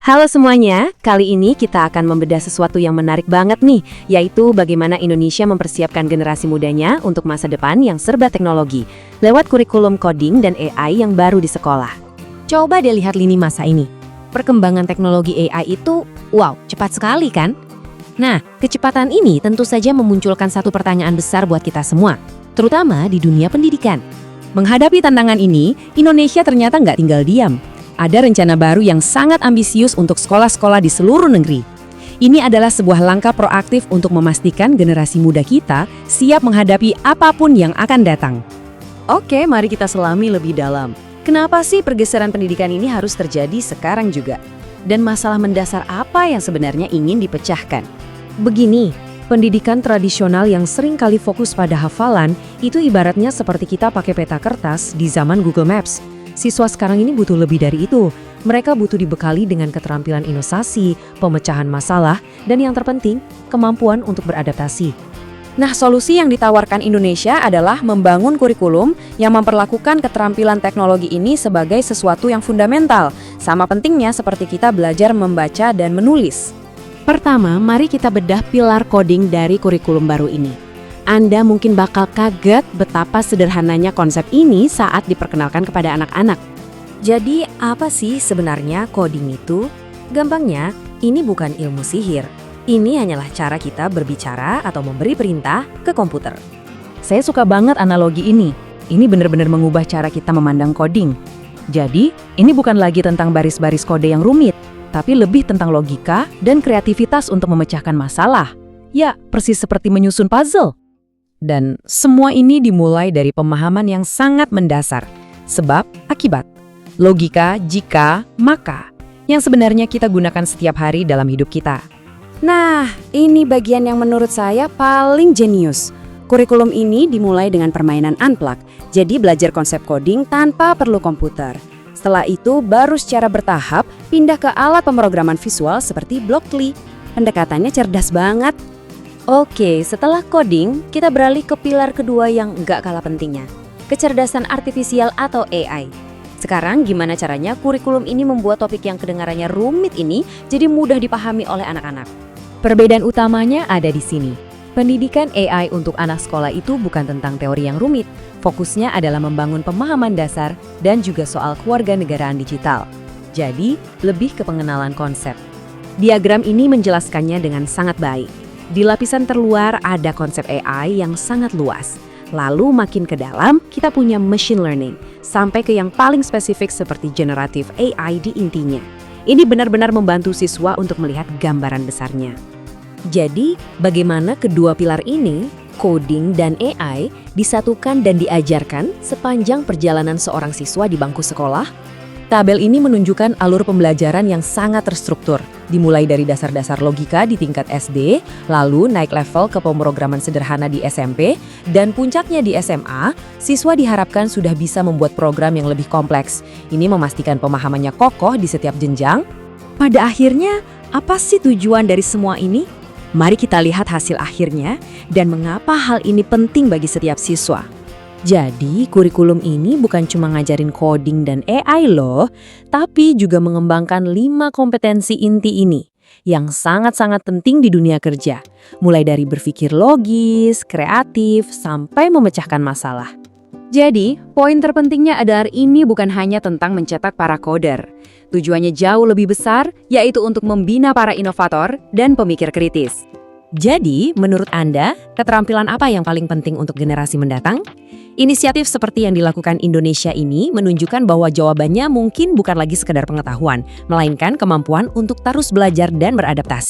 Halo semuanya, kali ini kita akan membedah sesuatu yang menarik banget nih, yaitu bagaimana Indonesia mempersiapkan generasi mudanya untuk masa depan yang serba teknologi, lewat kurikulum coding dan AI yang baru di sekolah. Coba deh lihat lini masa ini. Perkembangan teknologi AI itu, wow, cepat sekali kan? Nah, kecepatan ini tentu saja memunculkan satu pertanyaan besar buat kita semua, terutama di dunia pendidikan. Menghadapi tantangan ini, Indonesia ternyata nggak tinggal diam. Ada rencana baru yang sangat ambisius untuk sekolah-sekolah di seluruh negeri. Ini adalah sebuah langkah proaktif untuk memastikan generasi muda kita siap menghadapi apapun yang akan datang. Oke, mari kita selami lebih dalam. Kenapa sih pergeseran pendidikan ini harus terjadi sekarang juga? Dan masalah mendasar apa yang sebenarnya ingin dipecahkan? Begini, pendidikan tradisional yang sering kali fokus pada hafalan itu ibaratnya seperti kita pakai peta kertas di zaman Google Maps. Siswa sekarang ini butuh lebih dari itu. Mereka butuh dibekali dengan keterampilan inovasi, pemecahan masalah, dan yang terpenting, kemampuan untuk beradaptasi. Nah, solusi yang ditawarkan Indonesia adalah membangun kurikulum yang memperlakukan keterampilan teknologi ini sebagai sesuatu yang fundamental, sama pentingnya seperti kita belajar membaca dan menulis. Pertama, mari kita bedah pilar coding dari kurikulum baru ini. Anda mungkin bakal kaget betapa sederhananya konsep ini saat diperkenalkan kepada anak-anak. Jadi, apa sih sebenarnya coding itu? Gampangnya, ini bukan ilmu sihir. Ini hanyalah cara kita berbicara atau memberi perintah ke komputer. Saya suka banget analogi ini. Ini benar-benar mengubah cara kita memandang coding. Jadi, ini bukan lagi tentang baris-baris kode yang rumit, tapi lebih tentang logika dan kreativitas untuk memecahkan masalah. Ya, persis seperti menyusun puzzle. Dan semua ini dimulai dari pemahaman yang sangat mendasar. Sebab, akibat. Logika, jika, maka. Yang sebenarnya kita gunakan setiap hari dalam hidup kita. Nah, ini bagian yang menurut saya paling jenius. Kurikulum ini dimulai dengan permainan unplug. Jadi belajar konsep coding tanpa perlu komputer. Setelah itu, baru secara bertahap pindah ke alat pemrograman visual seperti Blockly. Pendekatannya cerdas banget. Oke, setelah coding, kita beralih ke pilar kedua yang nggak kalah pentingnya, kecerdasan artifisial atau AI. Sekarang gimana caranya kurikulum ini membuat topik yang kedengarannya rumit ini jadi mudah dipahami oleh anak-anak? Perbedaan utamanya ada di sini. Pendidikan AI untuk anak sekolah itu bukan tentang teori yang rumit. Fokusnya adalah membangun pemahaman dasar dan juga soal kewarganegaraan digital. Jadi, lebih ke pengenalan konsep. Diagram ini menjelaskannya dengan sangat baik. Di lapisan terluar ada konsep AI yang sangat luas. Lalu makin ke dalam, kita punya machine learning, sampai ke yang paling spesifik seperti generative AI di intinya. Ini benar-benar membantu siswa untuk melihat gambaran besarnya. Jadi, bagaimana kedua pilar ini, coding dan AI, disatukan dan diajarkan sepanjang perjalanan seorang siswa di bangku sekolah? Tabel ini menunjukkan alur pembelajaran yang sangat terstruktur, dimulai dari dasar-dasar logika di tingkat SD, lalu naik level ke pemrograman sederhana di SMP, dan puncaknya di SMA, siswa diharapkan sudah bisa membuat program yang lebih kompleks. Ini memastikan pemahamannya kokoh di setiap jenjang. Pada akhirnya, apa sih tujuan dari semua ini? Mari kita lihat hasil akhirnya dan mengapa hal ini penting bagi setiap siswa. Jadi, kurikulum ini bukan cuma ngajarin coding dan AI loh, tapi juga mengembangkan 5 kompetensi inti ini yang sangat-sangat penting di dunia kerja, mulai dari berpikir logis, kreatif, sampai memecahkan masalah. Jadi, poin terpentingnya adalah ini bukan hanya tentang mencetak para coder. Tujuannya jauh lebih besar, yaitu untuk membina para inovator dan pemikir kritis. Jadi, menurut Anda, keterampilan apa yang paling penting untuk generasi mendatang? Inisiatif seperti yang dilakukan Indonesia ini menunjukkan bahwa jawabannya mungkin bukan lagi sekedar pengetahuan, melainkan kemampuan untuk terus belajar dan beradaptasi.